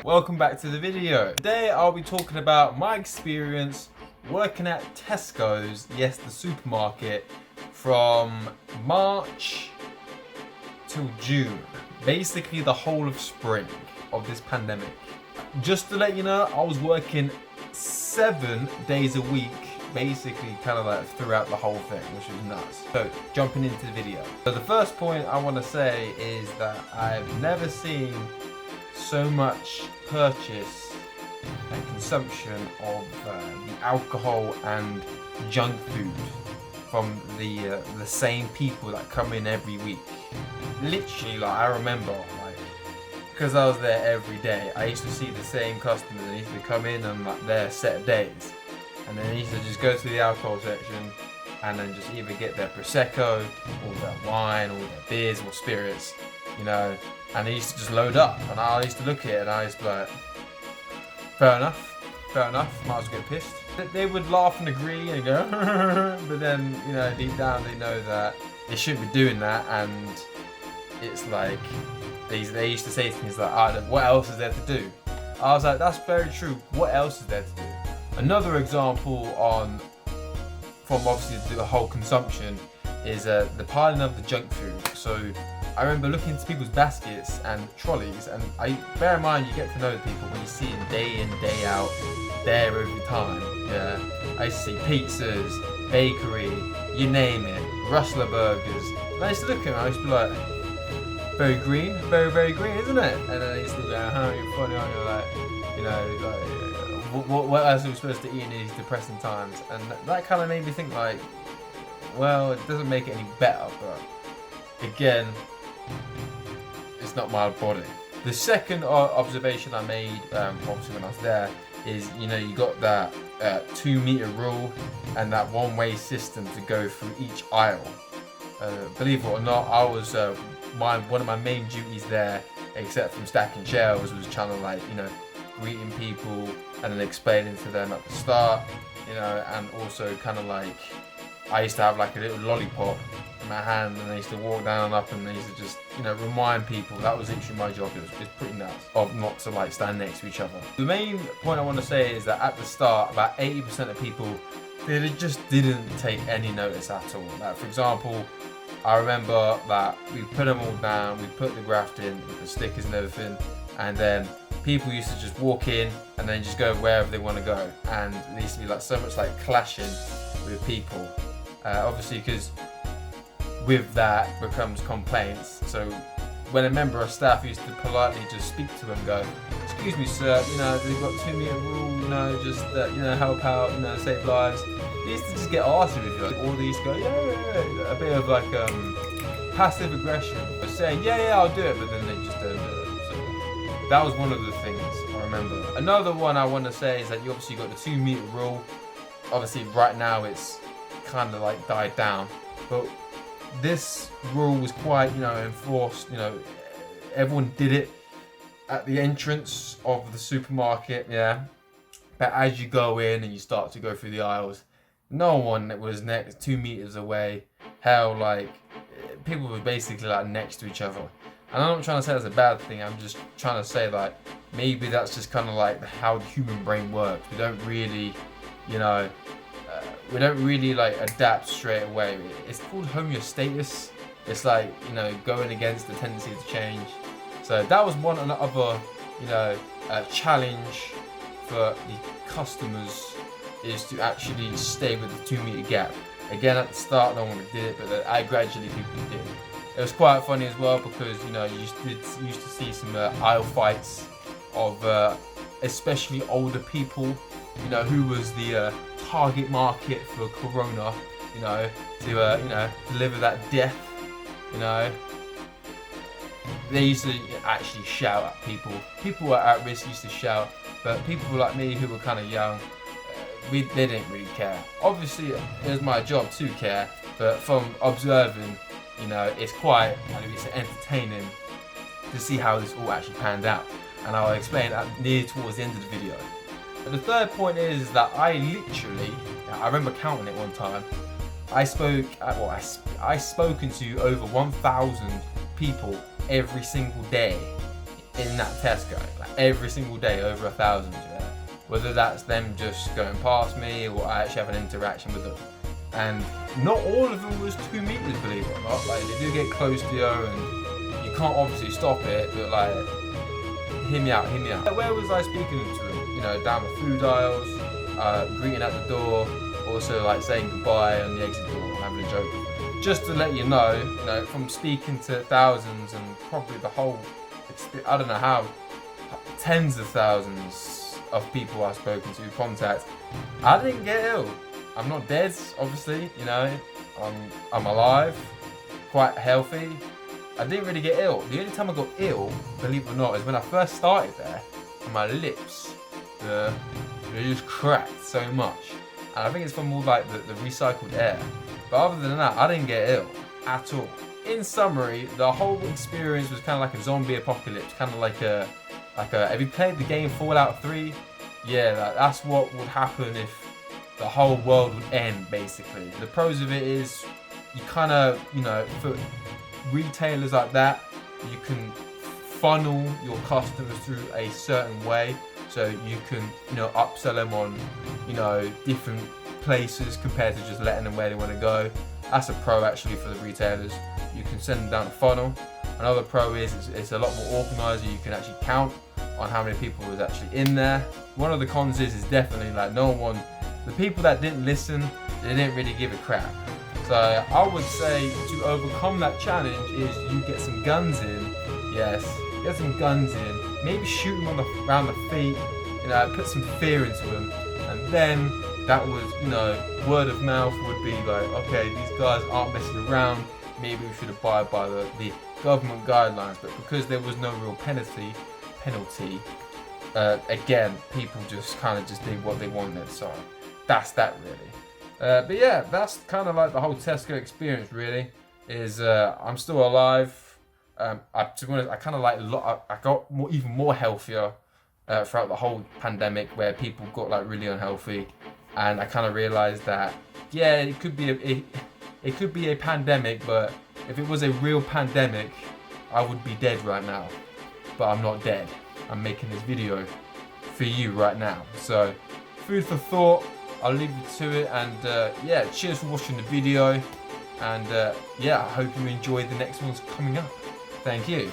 Welcome back to the video. Today I'll be talking about my experience working at Tesco's, yes, the supermarket, from March till June. Basically the whole of spring of this pandemic. Just to let you know, I was working 7 days a week, basically kind of like throughout the whole thing, which was nuts. So jumping into the video. So the first point I want to say is that I've never seen so much purchase and consumption of the alcohol and junk food from the same people that come in every week. Literally, like, I remember, like, because I was there every day, I used to see the same customers. They used to come in on like their set days, and then they used to just go to the alcohol section and then just either get their prosecco or their wine or their beers or spirits, you know. And they used to just load up, and I used to look at it and I used to be like, fair enough, might as well get pissed. They would laugh and agree and go, but then, you know, deep down they know that they shouldn't be doing that. And it's like, they used to say things like, what else is there to do? I was like, that's very true, what else is there to do? Another example from obviously the whole consumption is the piling of the junk food. So I remember looking into people's baskets and trolleys, and bear in mind, you get to know the people when you see them day in, day out, there every time. Yeah, I used to see pizzas, bakery, you name it, Rustler burgers. And I used to look at them, I used to be like, very green, very, very green, isn't it? And then I used to go, you're funny, aren't you? Like, you know, like, what else are we supposed to eat in these depressing times? And that kind of made me think, like, well, it doesn't make it any better, but again, it's not my body. The second observation I made, obviously when I was there, is, you know, you got that 2-meter rule and that one-way system to go through each aisle. Believe it or not, I was one of my main duties there, except from stacking shelves, was trying to, like, you know, greeting people and then explaining to them at the start, you know, and also kind of like, I used to have like a little lollipop in my hand, and I used to walk down and up, and I used to just, you know, remind people. That was literally my job. It was pretty nuts of not to like stand next to each other. The main point I want to say is that at the start, about 80% of people, they just didn't take any notice at all. Like, for example, I remember that we put them all down, we put the graft in with the stickers and everything, and then people used to just walk in and then just go wherever they want to go, and there used to be like so much like clashing with people. Obviously, because with that becomes complaints. So when a member of staff used to politely just speak to them, go, "Excuse me, sir, you know, they've got 2-meter rule, you know, just you know, help out, you know, save lives." They used to just get arsy with you, or they used to go, yeah, a bit of like passive aggression, but saying, yeah, I'll do it, but then they just don't do it. So that was one of the things I remember. Another one I want to say is that you obviously got the 2-meter rule. Obviously, right now it's kind of like died down, but this rule was quite, you know, enforced. You know, everyone did it at the entrance of the supermarket, yeah, but as you go in and you start to go through the aisles, no one that was next 2 meters away. Hell, like, people were basically like next to each other. And I'm not trying to say that's a bad thing, I'm just trying to say, like, maybe that's just kind of like how the human brain works. We don't really, you know, like adapt straight away. It's called homeostasis. It's like, you know, going against the tendency to change. So that was one other, you know, challenge for the customers, is to actually stay with the 2-meter gap. Again, at the start, no one did it, but gradually people did. It was quite funny as well, because, you know, you used to see some aisle fights of especially older people, you know, who was the target market for Corona, you know, to you know, deliver that death, you know. They used to actually shout at people. People were at risk, used to shout, but people like me who were kind of young, they didn't really care. Obviously, it was my job to care, but from observing, you know, it's entertaining to see how this all actually panned out, and I'll explain that near towards the end of the video. But the third point is that I remember counting it one time, I've spoken to over 1,000 people every single day in that Tesco, like every single day, over 1,000. Yeah? Whether that's them just going past me or I actually have an interaction with them. And not all of them was 2 meters, believe it or not. Like they do get close to you, and you can't obviously stop it. But like, hear me out, hear me out. Where was I speaking to them? You know, down the food aisles, greeting at the door, also like saying goodbye on the exit door, having a joke. Just to let you know, from speaking to thousands and probably the whole, I don't know how, tens of thousands of people I've spoken to, contact, I didn't get ill. I'm not dead, obviously, I'm alive, quite healthy. I didn't really get ill. The only time I got ill, believe it or not, is when I first started there, and my lips, they just cracked so much. And I think it's from all like the recycled air. But other than that, I didn't get ill at all. In summary, the whole experience was kind of like a zombie apocalypse, kind of like a, have you played the game Fallout 3? Yeah, that's what would happen if the whole world would end, basically. The pros of it is you kind of, for retailers like that, you can funnel your customers through a certain way, so you can, upsell them on, different places compared to just letting them where they want to go. That's a pro actually for the retailers. You can send them down a funnel. Another pro is it's a lot more organised. You can actually count on how many people was actually in there. One of the cons is definitely like the people that didn't listen, they didn't really give a crap. So I would say to overcome that challenge is you get some guns in. Yes, get some guns in. Maybe shoot them around the feet. Put some fear into them, and then that was, word of mouth would be like, okay, these guys aren't messing around. Maybe we should abide by the government guidelines. But because there was no real penalty, again, people just kind of did what they wanted. So that's that really. But yeah, that's kind of like the whole Tesco experience really. Is I'm still alive. To be honest, I kind of I got even more healthier throughout the whole pandemic, where people got like really unhealthy, and I kind of realized that it could be a pandemic, but if it was a real pandemic, I would be dead right now. But I'm not dead. I'm making this video for you right now. So food for thought. I'll leave you to it, and cheers for watching the video, and I hope you enjoy the next ones coming up. Thank you.